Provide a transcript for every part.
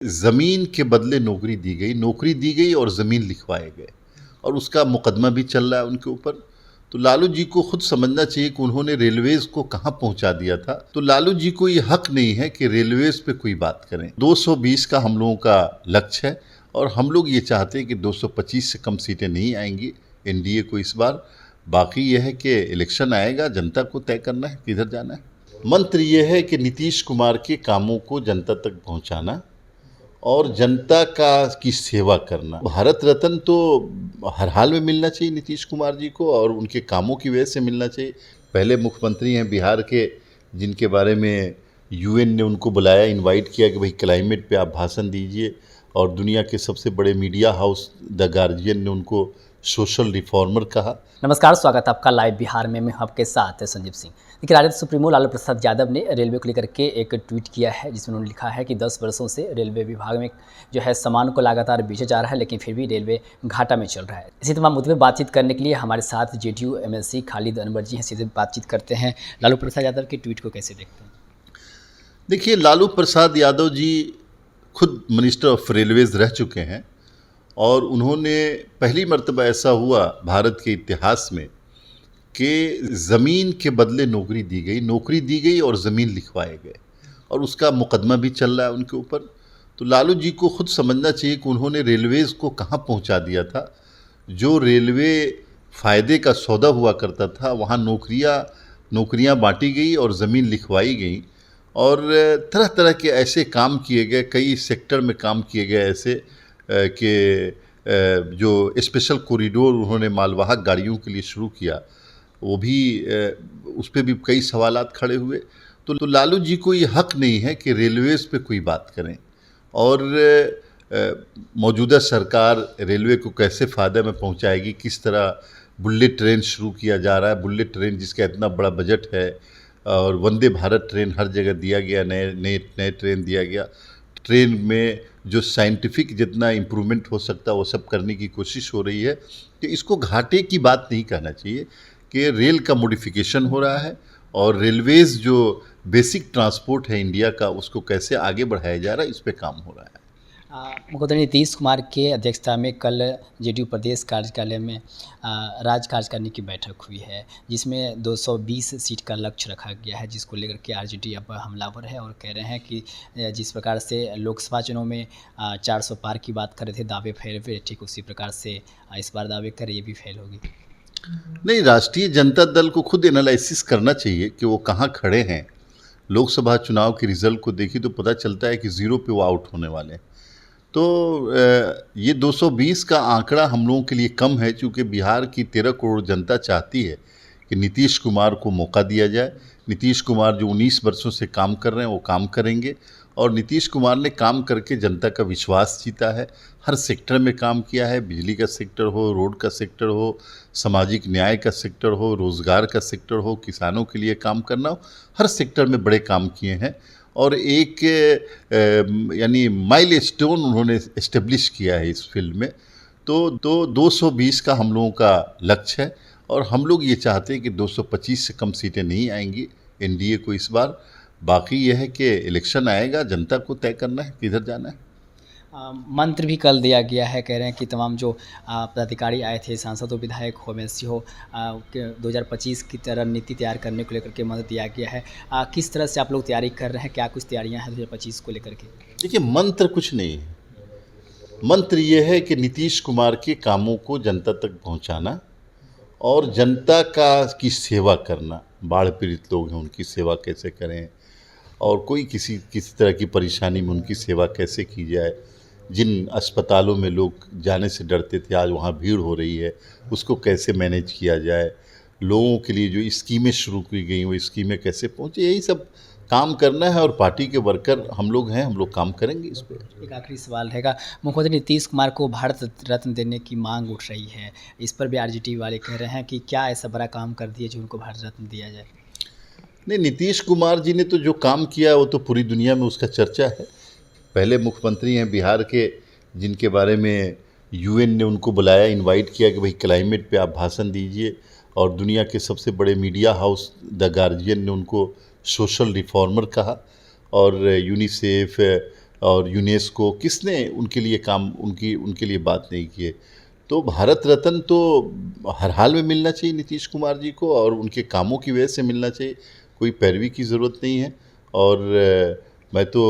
ज़मीन के बदले नौकरी दी गई और ज़मीन लिखवाए गए और उसका मुकदमा भी चल रहा है उनके ऊपर। तो लालू जी को खुद समझना चाहिए कि उन्होंने रेलवेज़ को कहाँ पहुँचा दिया था। तो लालू जी को ये हक नहीं है कि रेलवेज़ पे कोई बात करें। 220 का हम लोगों का लक्ष्य है और हम लोग ये चाहते हैं कि 225 से कम सीटें नहीं आएंगी एनडीए को इस बार। बाकी यह है कि इलेक्शन आएगा, जनता को तय करना है किधर जाना है। मंत्र ये है कि नीतीश कुमार के कामों को जनता तक पहुँचाना और जनता का की सेवा करना। भारत रत्न तो हर हाल में मिलना चाहिए नीतीश कुमार जी को और उनके कामों की वजह से मिलना चाहिए। पहले मुख्यमंत्री हैं बिहार के जिनके बारे में यूएन ने उनको बुलाया, इनवाइट किया कि भाई क्लाइमेट पे आप भाषण दीजिए, और दुनिया के सबसे बड़े मीडिया हाउस द गार्जियन ने उनको सोशल रिफॉर्मर कहा। नमस्कार, स्वागत है आपका लाइव बिहार में। मैं आपके साथ संजीव सिंह। देखिए, राजद सुप्रीमो लालू प्रसाद यादव ने रेलवे को लेकर के एक ट्वीट किया है जिसमें उन्होंने लिखा है कि 10 वर्षों से रेलवे विभाग में जो है सामान को लगातार बेचा जा रहा है, लेकिन फिर भी रेलवे घाटा में चल रहा है। इसी तमाम मुद्दे पर बातचीत करने के लिए हमारे साथ जेडीयू एमएलसी खालिद अनवर जी हैं। सीधे बातचीत करते हैं। लालू प्रसाद यादव के ट्वीट को कैसे देखते हैं? देखिए, लालू प्रसाद यादव जी खुद मिनिस्टर ऑफ रेलवेज रह चुके हैं और उन्होंने पहली मर्तबा ऐसा हुआ भारत के इतिहास में कि ज़मीन के बदले नौकरी दी गई और ज़मीन लिखवाए गए और उसका मुकदमा भी चल रहा है उनके ऊपर। तो लालू जी को खुद समझना चाहिए कि उन्होंने रेलवेज़ को कहाँ पहुँचा दिया था। जो रेलवे फ़ायदे का सौदा हुआ करता था वहाँ नौकरियाँ बांटी गई और ज़मीन लिखवाई गई और तरह तरह के ऐसे काम किए गए, कई सेक्टर में काम किए गए ऐसे कि जो स्पेशल कॉरिडोर उन्होंने मालवाहक गाड़ियों के लिए शुरू किया, वो भी उस पर भी कई सवालात खड़े हुए। तो लालू जी को ये हक नहीं है कि रेलवेज़ पे कोई बात करें और मौजूदा सरकार रेलवे को कैसे फ़ायदे में पहुंचाएगी, किस तरह बुलेट ट्रेन शुरू किया जा रहा है। बुलेट ट्रेन जिसका इतना बड़ा बजट है और वंदे भारत ट्रेन हर जगह दिया गया, नए ट्रेन दिया गया। ट्रेन में जो साइंटिफिक जितना इम्प्रूवमेंट हो सकता है वो सब करने की कोशिश हो रही है। तो इसको घाटे की बात नहीं कहना चाहिए कि रेल का मॉडिफिकेशन हो रहा है और रेलवेज़ जो बेसिक ट्रांसपोर्ट है इंडिया का उसको कैसे आगे बढ़ाया जा रहा है, इस पे काम हो रहा है। मुख्यमंत्री नीतीश कुमार के अध्यक्षता में कल जेडीयू प्रदेश कार्यालय में राज्य कार्यकारिणी की बैठक हुई है जिसमें 220 सीट का लक्ष्य रखा गया है, जिसको लेकर के आरजेडी अब हमलावर है और कह रहे हैं कि जिस प्रकार से लोकसभा चुनाव में 400 पार की बात कर रहे थे, दावे फेल हुए, ठीक उसी प्रकार से इस बार दावे कर ये भी फेल होगी। नहीं, राष्ट्रीय जनता दल को खुद एनालिसिस करना चाहिए कि वो कहाँ खड़े हैं। लोकसभा चुनाव के रिजल्ट को देखिए तो पता चलता है कि ज़ीरो पे वो आउट होने वाले हैं। तो ये 220 का आंकड़ा हम लोगों के लिए कम है, क्योंकि बिहार की 13 करोड़ जनता चाहती है कि नीतीश कुमार को मौका दिया जाए। नीतीश कुमार जो 19 वर्षों से काम कर रहे हैं वो काम करेंगे और नीतीश कुमार ने काम करके जनता का विश्वास जीता है। हर सेक्टर में काम किया है, बिजली का सेक्टर हो, रोड का सेक्टर हो, सामाजिक न्याय का सेक्टर हो, रोज़गार का सेक्टर हो, किसानों के लिए काम करना हो, हर सेक्टर में बड़े काम किए हैं और एक यानी माइलस्टोन उन्होंने इस्टेब्लिश किया है इस फील्ड में। तो 220 का हम लोगों का लक्ष्य है और हम लोग ये चाहते हैं कि 225 से कम सीटें नहीं आएंगी एनडीए को इस बार। बाकी यह है कि इलेक्शन आएगा, जनता को तय करना है किधर जाना है। मंत्र भी कल दिया गया है, कह रहे हैं कि तमाम जो पदाधिकारी आए थे, सांसद हो, विधायक हो, एमएलसी हो, 2025 की तरह नीति तैयार करने को लेकर के मंत्र दिया गया है। किस तरह से आप लोग तैयारी कर रहे हैं? क्या कुछ तैयारियां हैं 2025 को लेकर के? देखिए, मंत्र कुछ नहीं है। मंत्र ये है कि नीतीश कुमार के कामों को जनता तक पहुंचाना और जनता की सेवा करना। बाढ़ पीड़ित लोग हैं, उनकी सेवा कैसे करें और कोई किसी तरह की परेशानी में उनकी सेवा कैसे की जाए। जिन अस्पतालों में लोग जाने से डरते थे, आज वहाँ भीड़ हो रही है, उसको कैसे मैनेज किया जाए। लोगों के लिए जो स्कीमें शुरू की गई वो स्कीमें कैसे पहुँचे, यही सब काम करना है और पार्टी के वर्कर हम लोग हैं, हम लोग काम करेंगे इस पर। एक आखिरी सवाल रहेगा, मुख्यमंत्री नीतीश कुमार को भारत रत्न देने की मांग उठ रही है, इस पर भी आरजेडी वाले कह रहे हैं कि क्या ऐसा बड़ा काम कर दिए जो उनको भारत रत्न दिया जाए? नहीं, नीतीश कुमार जी ने तो जो काम किया वो तो पूरी दुनिया में उसका चर्चा है। पहले मुख्यमंत्री हैं बिहार के जिनके बारे में यूएन ने उनको बुलाया, इनवाइट किया कि भाई क्लाइमेट पे आप भाषण दीजिए, और दुनिया के सबसे बड़े मीडिया हाउस द गार्जियन ने उनको सोशल रिफॉर्मर कहा और यूनिसेफ, और यूनेस्को, किसने उनके लिए काम उनके लिए बात नहीं की है। तो भारत रत्न तो हर हाल में मिलना चाहिए नीतीश कुमार जी को, और उनके कामों की वजह से मिलना चाहिए, कोई पैरवी की ज़रूरत नहीं है। और मैं तो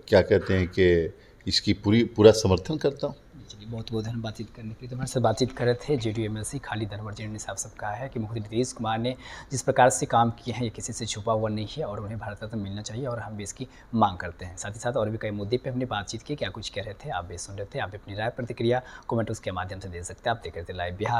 क्या कहते हैं कि इसकी पूरा समर्थन करता हूँ। चलिए, बहुत बहुत धन्यवाद बातचीत करने के लिए। तो हमारे साथ बातचीत कर रहे थे JDU-MLC खालिद अनवर, जिन्होंने साफ साफ कहा है कि मुख्यमंत्री नीतीश कुमार ने जिस प्रकार से काम किए हैं ये किसी से छुपा हुआ नहीं है और उन्हें भारत रत्न मिलना चाहिए और हम भी इसकी मांग करते हैं। साथ ही साथ और भी कई मुद्दे पे हमने बातचीत की। क्या कुछ कह रहे थे, आप भी सुन रहे थे। आप भी अपनी राय प्रतिक्रिया कमेंट्स के माध्यम से दे सकते हैं। आप देख रहे थे लाइव बिहार।